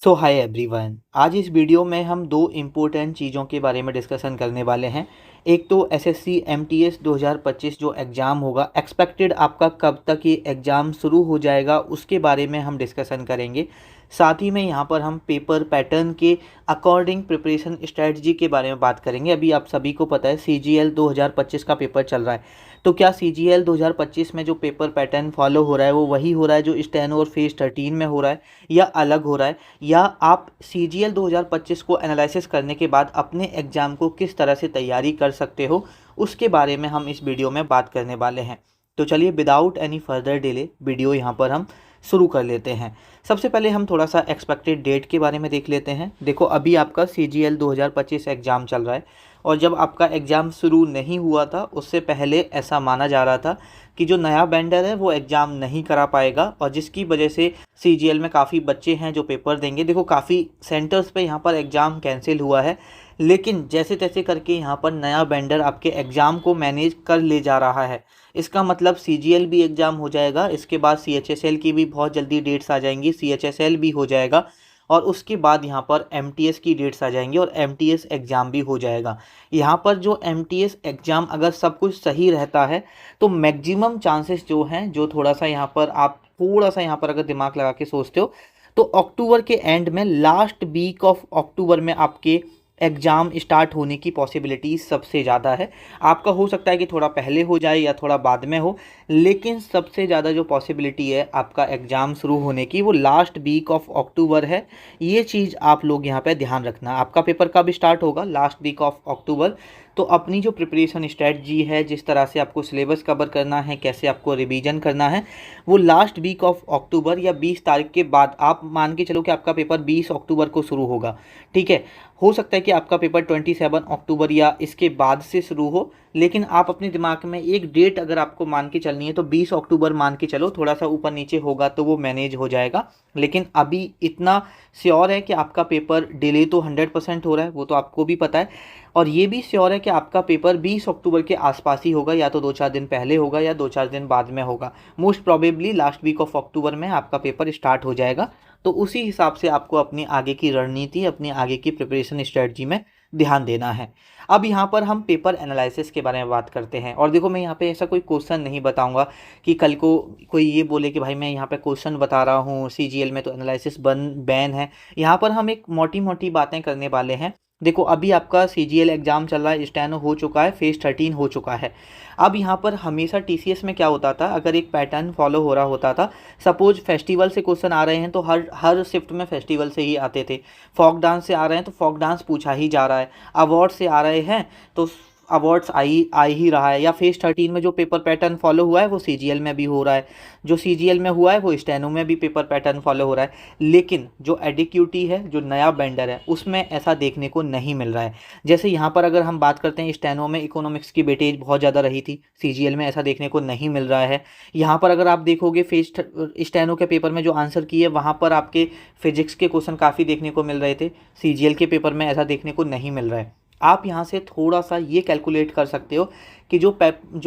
Hi everyone. आज इस video में हम दो इम्पोर्टेंट चीज़ों के बारे में डिस्कशन करने वाले हैं। एक तो एसएससी एमटीएस 2025 जो एग्ज़ाम होगा, एक्सपेक्टेड आपका कब तक ये एग्ज़ाम शुरू हो जाएगा उसके बारे में हम डिस्कशन करेंगे। साथ ही में यहाँ पर हम पेपर पैटर्न के अकॉर्डिंग प्रिपरेशन स्ट्रेटजी के बारे में बात करेंगे। अभी आप सभी को पता है सीजीएल 2025 का पेपर चल रहा है, तो क्या सीजीएल 2025 में जो पेपर पैटर्न फॉलो हो रहा है वो वही हो रहा है जो स्टेनो और फेज 13 में हो रहा है, या अलग हो रहा है, या आप सीजीएल 2025 को एनालिसिस करने के बाद अपने एग्ज़ाम को किस तरह से तैयारी कर सकते हो, उसके बारे में हम इस वीडियो में बात करने वाले हैं। तो चलिए without any further delay video यहाँ पर हम शुरू कर लेते हैं। सबसे पहले हम थोड़ा सा एक्सपेक्टेड डेट के बारे में देख लेते हैं। देखो, अभी आपका सीजीएल 2025 एग्ज़ाम चल रहा है, और जब आपका एग्ज़ाम शुरू नहीं हुआ था उससे पहले ऐसा माना जा रहा था कि जो नया वेंडर है वो एग्ज़ाम नहीं करा पाएगा, और जिसकी वजह से सीजीएल में काफ़ी बच्चे हैं जो पेपर देंगे। देखो, काफ़ी सेंटर्स पे यहाँ पर एग्ज़ाम कैंसिल हुआ है, लेकिन जैसे तैसे करके यहाँ पर नया वेंडर आपके एग्ज़ाम को मैनेज कर ले जा रहा है। इसका मतलब सीजीएल भी एग्ज़ाम हो जाएगा, इसके बाद सीएचएसएल की भी बहुत जल्दी डेट्स आ जाएंगी, सीएचएसएल भी हो जाएगा, और उसके बाद यहाँ पर एमटीएस की डेट्स आ जाएंगी और एमटीएस एग्ज़ाम भी हो जाएगा। यहाँ पर जो एमटीएस एग्ज़ाम अगर सब कुछ सही रहता है तो मैक्सिमम चांसेस जो हैं, जो थोड़ा सा यहाँ पर आप थोड़ा सा यहाँ पर अगर दिमाग लगा के सोचते हो, तो अक्टूबर के एंड में, लास्ट वीक ऑफ अक्टूबर में आपके एग्ज़ाम स्टार्ट होने की पॉसिबिलिटी सबसे ज़्यादा है। आपका हो सकता है कि थोड़ा पहले हो जाए या थोड़ा बाद में हो, लेकिन सबसे ज़्यादा जो पॉसिबिलिटी है आपका एग्ज़ाम शुरू होने की वो लास्ट वीक ऑफ अक्टूबर है। ये चीज़ आप लोग यहाँ पे ध्यान रखना। आपका पेपर कब स्टार्ट होगा? Last week of October. तो अपनी जो प्रिपरेशन स्ट्रेटजी है, जिस तरह से आपको सिलेबस कवर करना है, कैसे आपको रिवीजन करना है, वो लास्ट वीक ऑफ अक्टूबर या 20 तारीख के बाद, आप मान के चलो कि आपका पेपर 20 अक्टूबर को शुरू होगा, ठीक है। हो सकता है कि आपका पेपर 27 अक्टूबर या इसके बाद से शुरू हो, लेकिन आप अपने दिमाग में एक डेट अगर आपको मान के चलनी है तो 20 अक्टूबर मान के चलो। थोड़ा सा ऊपर नीचे होगा तो वो मैनेज हो जाएगा, लेकिन अभी इतना श्योर है कि आपका पेपर डिले तो 100% हो रहा है, वो तो आपको भी पता है। और ये भी श्योर है कि आपका पेपर 20 अक्टूबर के आसपास ही होगा, या तो 2-4 दिन पहले होगा या 2-4 दिन बाद में होगा। Most probably last week of October में आपका पेपर स्टार्ट हो जाएगा। तो उसी हिसाब से आपको अपनी आगे की रणनीति, अपनी आगे की प्रिपरेशन स्ट्रेटजी में ध्यान देना है। अब यहाँ पर हम पेपर एनालिसिस के बारे में बात करते हैं। और देखो, मैं यहाँ पे ऐसा कोई क्वेश्चन नहीं बताऊंगा कि कल को कोई ये बोले कि भाई मैं यहाँ पे क्वेश्चन बता रहा हूँ, सीजीएल में तो एनालिसिस बैन है। यहाँ पर हम एक मोटी मोटी बातें करने वाले हैं। देखो, अभी आपका सीजीएल एग्ज़ाम चल रहा है, स्टेनो हो चुका है, फेज 13 हो चुका है। अब यहाँ पर हमेशा टीसीएस में क्या होता था, अगर एक पैटर्न फॉलो हो रहा होता था, सपोज फेस्टिवल से क्वेश्चन आ रहे हैं तो हर हर शिफ्ट में फेस्टिवल से ही आते थे। फोक डांस से आ रहे हैं तो फोक डांस पूछा ही जा रहा है। अवार्ड से आ रहे हैं तो अवार्ड्स आ ही रहा है। या फेज 13 में जो पेपर पैटर्न फॉलो हुआ है वो सीजीएल में भी हो रहा है, जो सीजीएल में हुआ है वो स्टेनो में भी पेपर पैटर्न फॉलो हो रहा है। लेकिन जो एडिक्यूटी है, जो नया बेंडर है, उसमें ऐसा देखने को नहीं मिल रहा है। जैसे यहाँ पर अगर हम बात करते हैं, स्टेनो में इकोनॉमिक्स की वेटेज बहुत ज़्यादा रही थी, सीजीएल में ऐसा देखने को नहीं मिल रहा है। यहाँ पर अगर आप देखोगे फेज स्टेनो के पेपर में जो आंसर की है, वहाँ पर आपके फिजिक्स के क्वेश्चन काफ़ी देखने को मिल रहे थे, सीजीएल के पेपर में ऐसा देखने को नहीं मिल रहा है। आप यहाँ से थोड़ा सा ये कैलकुलेट कर सकते हो कि जो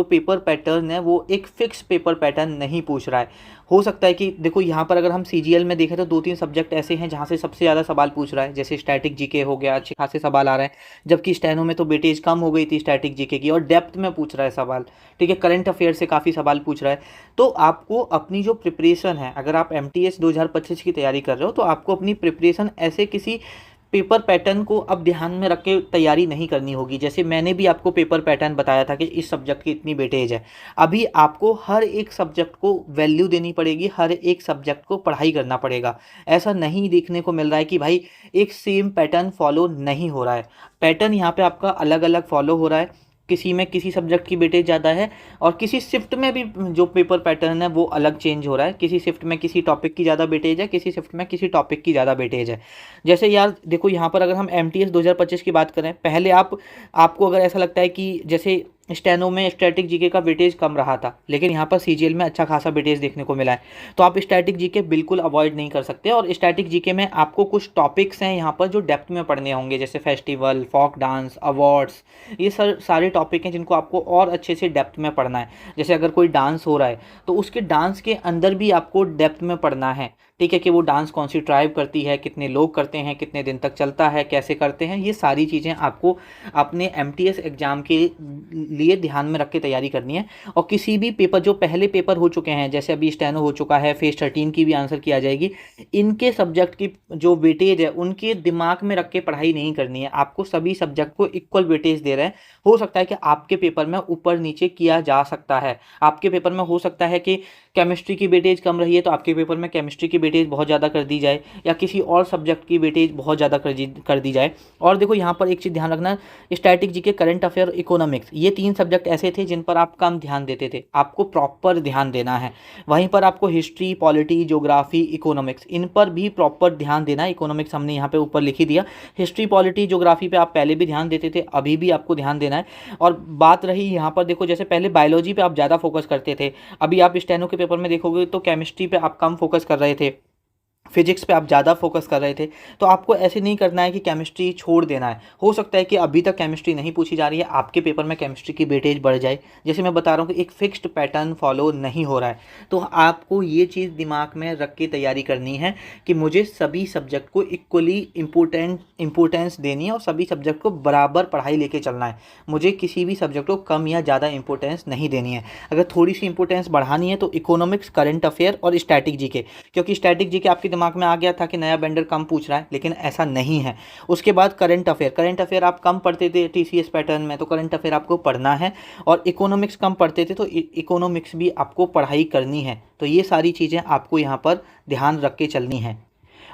पेपर पैटर्न है वो एक फिक्स पेपर पैटर्न नहीं पूछ रहा है। हो सकता है कि देखो, यहाँ पर अगर हम सीजीएल में देखें तो 2-3 सब्जेक्ट ऐसे हैं जहाँ से सबसे ज़्यादा सवाल पूछ रहा है, जैसे स्टैटिक जीके हो गया, अच्छे खासे सवाल आ रहे हैं। जबकि स्टेनो में तो वेटेज कम हो गई थी स्टैटिक जीके की, और डेप्थ में पूछ रहा है सवाल, ठीक है, करंट अफेयर से काफ़ी सवाल पूछ रहा है। तो आपको अपनी जो प्रिपरेशन है, अगर आप एमटीएस 2025 की तैयारी कर रहे हो तो आपको अपनी प्रिपरेशन ऐसे किसी पेपर पैटर्न को अब ध्यान में रख के तैयारी नहीं करनी होगी। जैसे मैंने भी आपको पेपर पैटर्न बताया था कि इस सब्जेक्ट की इतनी वेटेज है, अभी आपको हर एक सब्जेक्ट को वैल्यू देनी पड़ेगी, हर एक सब्जेक्ट को पढ़ाई करना पड़ेगा। ऐसा नहीं देखने को मिल रहा है कि भाई एक सेम पैटर्न फॉलो नहीं हो रहा है। पैटर्न यहाँ पे आपका अलग अलग फॉलो हो रहा है। किसी में किसी सब्जेक्ट की वेटेज ज़्यादा है, और किसी शिफ्ट में भी जो पेपर पैटर्न है वो अलग चेंज हो रहा है। किसी शिफ्ट में किसी टॉपिक की ज़्यादा वेटेज है, किसी शिफ्ट में किसी टॉपिक की ज़्यादा वेटेज है। जैसे यार देखो, यहाँ पर अगर हम एमटीएस 2025 की बात करें, पहले आपको अगर ऐसा लगता है कि जैसे स्टेनो में स्टैटिक जीके का वेटेज कम रहा था, लेकिन यहाँ पर सीजीएल में अच्छा खासा वेटेज देखने को मिला है, तो आप स्टैटिक जीके बिल्कुल अवॉइड नहीं कर सकते। और स्टैटिक जीके में आपको कुछ टॉपिक्स हैं यहाँ पर जो डेप्थ में पढ़ने होंगे, जैसे फेस्टिवल, फोक डांस, अवार्ड्स, ये सारे टॉपिक हैं जिनको आपको और अच्छे से डेप्थ में पढ़ना है। जैसे अगर कोई डांस हो रहा है तो उसके डांस के अंदर भी आपको डेप्थ में पढ़ना है, ठीक है, कि वो डांस कौन सी ट्राइब करती है, कितने लोग करते हैं, कितने दिन तक चलता है, कैसे करते हैं, ये सारी चीज़ें आपको अपने एमटीएस एग्ज़ाम के लिए ध्यान में रख के तैयारी करनी है। और किसी भी पेपर, जो पहले पेपर हो चुके हैं, जैसे अभी स्टेनो हो चुका है, फेज 13 की भी आंसर की आ जाएगी, इनके सब्जेक्ट की जो वेटेज है उनके दिमाग में रख के पढ़ाई नहीं करनी है। आपको सभी सब्जेक्ट को इक्वल वेटेज दे रहे हैं। हो सकता है कि आपके पेपर में ऊपर नीचे किया जा सकता है। आपके पेपर में हो सकता है कि केमिस्ट्री की वेटेज कम रही है तो आपके पेपर में केमिस्ट्री की वेटेज बहुत ज़्यादा कर दी जाए, या किसी और सब्जेक्ट की वेटेज बहुत ज़्यादा कर दी जाए। और देखो यहाँ पर एक चीज़ ध्यान रखना, static GK, current affair, economics, ये 3 सब्जेक्ट ऐसे थे जिन पर आप कम ध्यान देते थे, आपको प्रॉपर ध्यान देना है। वहीं पर आपको हिस्ट्री, पॉलिटी, ज्योग्राफी, इकोनॉमिक्स, इन पर भी प्रॉपर ध्यान देना है। इकोनॉमिक्स हमने यहाँ पे ऊपर लिख ही दिया। हिस्ट्री, पॉलिटी, ज्योग्राफी पे आप पहले भी ध्यान देते थे, अभी भी आपको ध्यान देना है। और बात रही यहाँ पर, देखो जैसे पहले बायोलॉजी पे आप ज़्यादा फोकस करते थे, अभी आप स्टेनो के पेपर में देखोगे तो केमिस्ट्री पे आप कम फोकस कर रहे थे, फिजिक्स पे आप ज़्यादा फोकस कर रहे थे। तो आपको ऐसे नहीं करना है कि केमिस्ट्री छोड़ देना है। हो सकता है कि अभी तक केमिस्ट्री नहीं पूछी जा रही है, आपके पेपर में केमिस्ट्री की वेटेज बढ़ जाए। जैसे मैं बता रहा हूँ कि एक फिक्स्ड पैटर्न फॉलो नहीं हो रहा है, तो आपको ये चीज़ दिमाग में रख के तैयारी करनी है कि मुझे सभी सब्जेक्ट को इक्वली इम्पोर्टेंस देनी है और सभी सब्जेक्ट को बराबर पढ़ाई लेके चलना है। मुझे किसी भी सब्जेक्ट को कम या ज़्यादा इंपॉर्टेंस नहीं देनी है। अगर थोड़ी सी इंपॉर्टेंस बढ़ानी है तो इकोनॉमिक्स, करंट अफेयर और स्टैटिक जीके, क्योंकि स्टैटिक जीके आपके दिमाग में आ गया था कि नया वेंडर कम पूछ रहा है, लेकिन ऐसा नहीं है। उसके बाद करंट अफेयर आप कम पढ़ते थे टीसीएस पैटर्न में, तो करंट अफेयर आपको पढ़ना है। और इकोनॉमिक्स कम पढ़ते थे तो इकोनॉमिक्स भी आपको पढ़ाई करनी है। तो ये सारी चीज़ें आपको यहाँ पर ध्यान रख के चलनी है।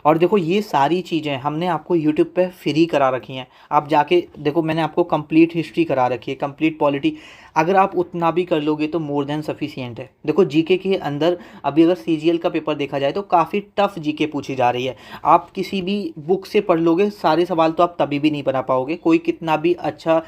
और देखो ये सारी चीज़ें हमने आपको यूट्यूब पे फ्री करा रखी हैं। आप जाके देखो, मैंने आपको कंप्लीट हिस्ट्री करा रखी है, कंप्लीट पॉलिटी। अगर आप उतना भी कर लोगे तो मोर देन सफिशिएंट है। देखो जीके के अंदर अभी अगर सीजीएल का पेपर देखा जाए तो काफ़ी टफ जीके पूछी जा रही है। आप किसी भी बुक से पढ़ लोगे सारे सवाल तो आप तभी भी नहीं बना पाओगे। कोई कितना भी अच्छा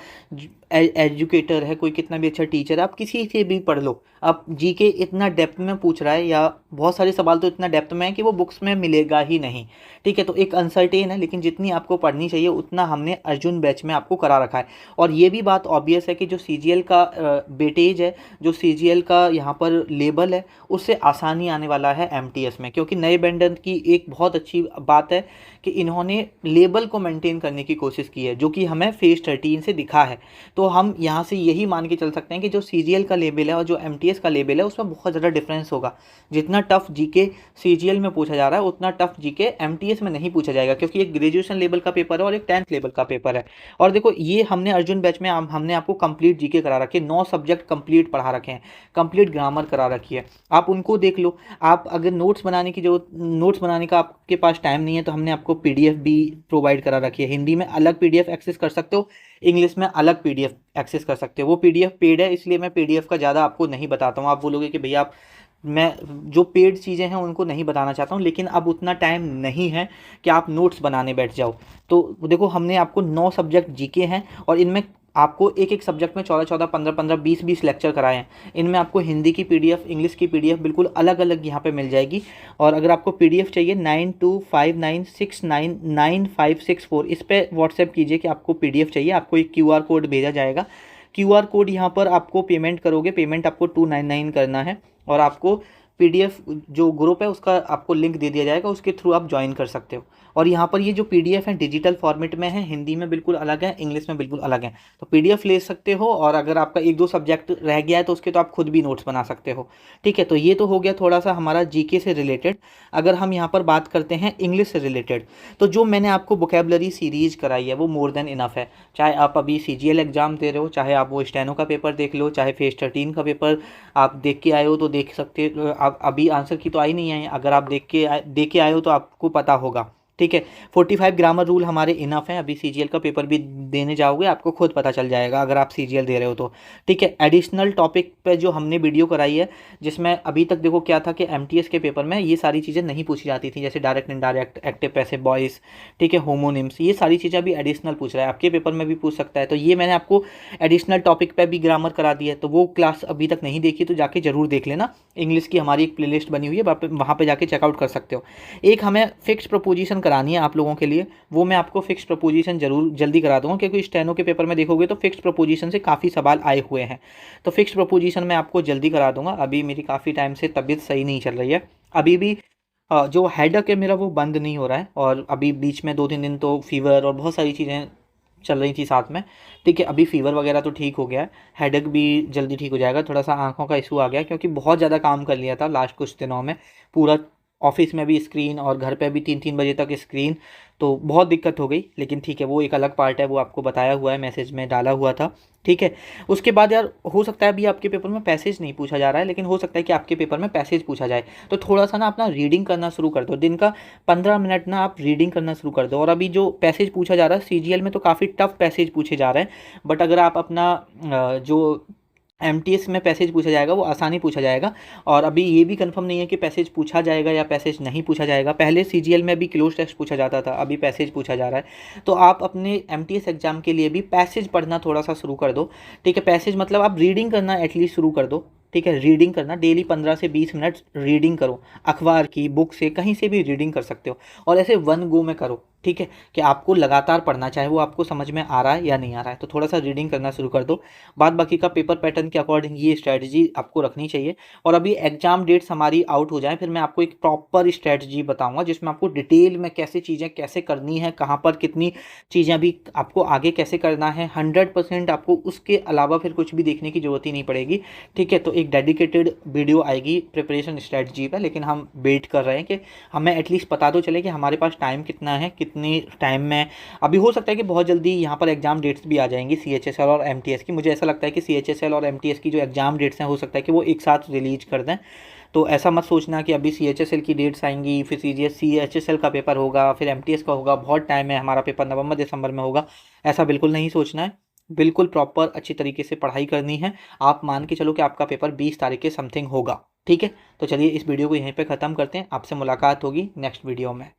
एजुकेटर है, कोई कितना भी अच्छा टीचर है, आप किसी से भी पढ़ लो, अब जीके इतना डेप्थ में पूछ रहा है, या बहुत सारे सवाल तो इतना डेप्थ में है कि वो बुक्स में मिलेगा ही नहीं। ठीक है, तो एक अनसर्टेन है, लेकिन जितनी आपको पढ़नी चाहिए उतना हमने अर्जुन बैच में आपको करा रखा है। और ये भी बात ऑब्वियस है कि जो सीजीएल का वेटेज है, जो सीजीएल का यहाँ पर लेबल है, उससे आसानी आने वाला है एमटीएस में। क्योंकि नए बेंडर की एक बहुत अच्छी बात है कि इन्होंने लेबल को मेंटेन करने की कोशिश की है, जो कि हमें फेज 13 से दिखा है। तो हम यहाँ से यही मान के चल सकते हैं कि जो सीजीएल का लेबल है और जो एमटीएस का लेबल है उसमें बहुत ज़्यादा डिफरेंस होगा। जितना टफ जीके सीजीएल में पूछा जा रहा है उतना टफ जीके एमटीएस में नहीं पूछा जाएगा, क्योंकि एक ग्रेजुएशन लेवल का पेपर है और एक 10th लेवल का पेपर है। और देखो ये हमने अर्जुन बैच में हमने आपको कंप्लीट जीके करा रखे, 9 सब्जेक्ट कंप्लीट पढ़ा रखे हैं, कंप्लीट ग्रामर करा रखी है, आप उनको देख लो। आप अगर नोट्स बनाने का आपके पास टाइम नहीं है तो हमने आपको पीडीएफ भी प्रोवाइड करा रखी है। हिंदी में अलग पीडीएफ एक्सेस कर सकते हो, इंग्लिश में अलग पीडीएफ एक्सेस कर सकते हो। वो पीडीएफ पेड है, इसलिए मैं पीडीएफ का ज़्यादा आपको नहीं बताता हूँ। आप बोलोगे कि भैया मैं जो पेड चीज़ें हैं उनको नहीं बताना चाहता हूँ, लेकिन अब उतना टाइम नहीं है कि आप नोट्स बनाने बैठ जाओ। तो देखो हमने आपको 9 सब्जेक्ट जीके हैं और इनमें आपको एक एक सब्जेक्ट में 14-14, 15-15, 20-20 लेक्चर कराए हैं। इनमें आपको हिंदी की पीडीएफ, इंग्लिश की पीडीएफ बिल्कुल अलग अलग यहाँ पे मिल जाएगी। और अगर आपको पीडीएफ चाहिए 9259699564 इस पर व्हाट्सएप कीजिए कि आपको पीडीएफ चाहिए। आपको एक क्यूआर कोड भेजा जाएगा। क्यूआर कोड यहाँ पर आपको पेमेंट करोगे, पेमेंट आपको 299 करना है और आपको पीडीएफ जो ग्रुप है उसका आपको लिंक दे दिया जाएगा, उसके थ्रू आप ज्वाइन कर सकते हो। और यहाँ पर ये जो पीडीएफ है डिजिटल फॉर्मेट में है, हिंदी में बिल्कुल अलग है, इंग्लिश में बिल्कुल अलग है। तो पीडीएफ ले सकते हो और अगर आपका 1-2 सब्जेक्ट रह गया है तो उसके तो आप खुद भी नोट्स बना सकते हो। ठीक है, तो ये तो हो गया थोड़ा सा हमारा जीके से रिलेटेड। अगर हम यहाँ पर बात करते हैं इंग्लिश से रिलेटेड, तो जो मैंने आपको वोकैबुलरी सीरीज़ कराई है वो मोर देन इनफ है। चाहे आप अभी सीजीएल एग्जाम दे रहे हो, चाहे आप वो स्टेनो का पेपर देख लो, चाहे फेज 13 का पेपर आप देख के आए हो तो देख सकते हो। अभी आंसर की तो आई नहीं है, अगर आप देख के आए हो तो आपको पता होगा। ठीक है, 45 ग्रामर रूल हमारे इनफ हैं। अभी सीजीएल का पेपर भी देने जाओगे आपको खुद पता चल जाएगा अगर आप सीजीएल दे रहे हो तो। ठीक है, एडिशनल टॉपिक पे जो हमने वीडियो कराई है, जिसमें अभी तक देखो क्या था कि एमटीएस के पेपर में ये सारी चीज़ें नहीं पूछी जाती थी, जैसे direct indirect, active passive voice, ठीक है, होमोनिम्स, ये सारी चीज़ें अभी एडिशनल पूछ रहा है, आपके पेपर में भी पूछ सकता है। तो ये मैंने आपको एडिशनल टॉपिक पर भी ग्रामर करा दी है, तो वो क्लास अभी तक नहीं देखी तो जाके जरूर देख लेना। इंग्लिश की हमारी एक प्लेलिस्ट बनी हुई है, वहाँ पर जाके चेकआउट कर सकते हो। एक हमें फिक्स प्रपोजिशन करानी है आप लोगों के लिए, वो मैं आपको फिक्स प्रपोजिशन जरूर जल्दी करा दूंगा, क्योंकि स्टेनो के पेपर में देखोगे तो फिक्स प्रपोजिशन से काफ़ी सवाल आए हुए हैं। तो फिक्स प्रपोजिशन मैं आपको जल्दी करा दूंगा। अभी मेरी काफ़ी टाइम से तबीयत सही नहीं चल रही है, अभी भी जो हेडेक है मेरा वो बंद नहीं हो रहा है, और अभी बीच में 2-3 दिन तो फ़ीवर और बहुत सारी चीज़ें चल रही थी साथ में। ठीक है, अभी फ़ीवर वगैरह तो ठीक हो गया है, हेडेक भी जल्दी ठीक हो जाएगा। थोड़ा-सा आँखों का इश्यू आ गया क्योंकि बहुत ज़्यादा काम कर लिया था लास्ट कुछ दिनों में। पूरा ऑफ़िस में भी स्क्रीन और घर पे भी 3-3 बजे तक स्क्रीन, तो बहुत दिक्कत हो गई। लेकिन ठीक है, वो एक अलग पार्ट है, वो आपको बताया हुआ है, मैसेज में डाला हुआ था। ठीक है, उसके बाद यार हो सकता है अभी आपके पेपर में पैसेज नहीं पूछा जा रहा है, लेकिन हो सकता है कि आपके पेपर में पैसेज पूछा जाए। तो थोड़ा-सा ना अपना रीडिंग करना शुरू कर दो। दिन का 15 मिनट ना आप रीडिंग करना शुरू कर दो। और अभी जो पैसेज पूछा जा रहा है सीजीएल में, तो काफ़ी टफ पैसेज पूछे जा रहे हैं। बट अगर आप अपना जो एमटीएस में पैसेज पूछा जाएगा वो आसानी पूछा जाएगा। और अभी ये भी कंफर्म नहीं है कि पैसेज पूछा जाएगा या पैसेज नहीं पूछा जाएगा। पहले सीजीएल में भी क्लोज टेक्स्ट पूछा जाता था, अभी पैसेज पूछा जा रहा है। तो आप अपने एमटीएस एग्जाम के लिए भी पैसेज पढ़ना थोड़ा सा शुरू कर दो। ठीक है, पैसेज मतलब आप रीडिंग करना एटलीस्ट शुरू कर दो। ठीक है, रीडिंग करना डेली 15 से 20 मिनट रीडिंग करो। अखबार की, बुक से, कहीं से भी रीडिंग कर सकते हो, और ऐसे वन गो में करो। ठीक है, कि आपको लगातार पढ़ना, चाहे वो आपको समझ में आ रहा है या नहीं आ रहा है, तो थोड़ा सा रीडिंग करना शुरू कर दो। बाद बाकी का पेपर पैटर्न के अकॉर्डिंग ये स्ट्रैटेजी आपको रखनी चाहिए। और अभी एग्जाम डेट्स हमारी आउट हो जाए, फिर मैं आपको एक प्रॉपर स्ट्रैटेजी बताऊंगा जिसमें आपको डिटेल में कैसे चीज़ें कैसे करनी है, कहाँ पर कितनी चीज़ें अभी आपको आगे कैसे करना है। 100% आपको उसके अलावा फिर कुछ भी देखने की ज़रूरत ही नहीं पड़ेगी। ठीक है, तो एक डेडिकेटेड वीडियो आएगी प्रिपरेशन स्ट्रैटेजी पर, लेकिन हम वेट कर रहे हैं कि हमें एटलीस्ट पता तो चले कि हमारे पास टाइम कितना है, कितनी टाइम में। अभी हो सकता है कि बहुत जल्दी यहाँ पर एग्जाम डेट्स भी आ जाएंगी सीएचएसएल और एमटीएस की। मुझे ऐसा लगता है कि सीएचएसएल और एमटीएस की जो एग्जाम डेट्स हैं हो सकता है कि वो एक साथ रिलीज कर दें। तो ऐसा मत सोचना कि अभी सीएचएसएल की डेट्स आएंगी फिर सीएचएसएल का पेपर होगा फिर एमटीएस का होगा, बहुत टाइम है, हमारा पेपर नवंबर दिसंबर में होगा। ऐसा बिल्कुल नहीं सोचना है। बिल्कुल प्रॉपर अच्छी तरीके से पढ़ाई करनी है। आप मान के चलो कि आपका पेपर 20 तारीख के समथिंग होगा। ठीक है, तो चलिए इस वीडियो को यहीं पे ख़त्म करते हैं। आपसे मुलाकात होगी नेक्स्ट वीडियो में।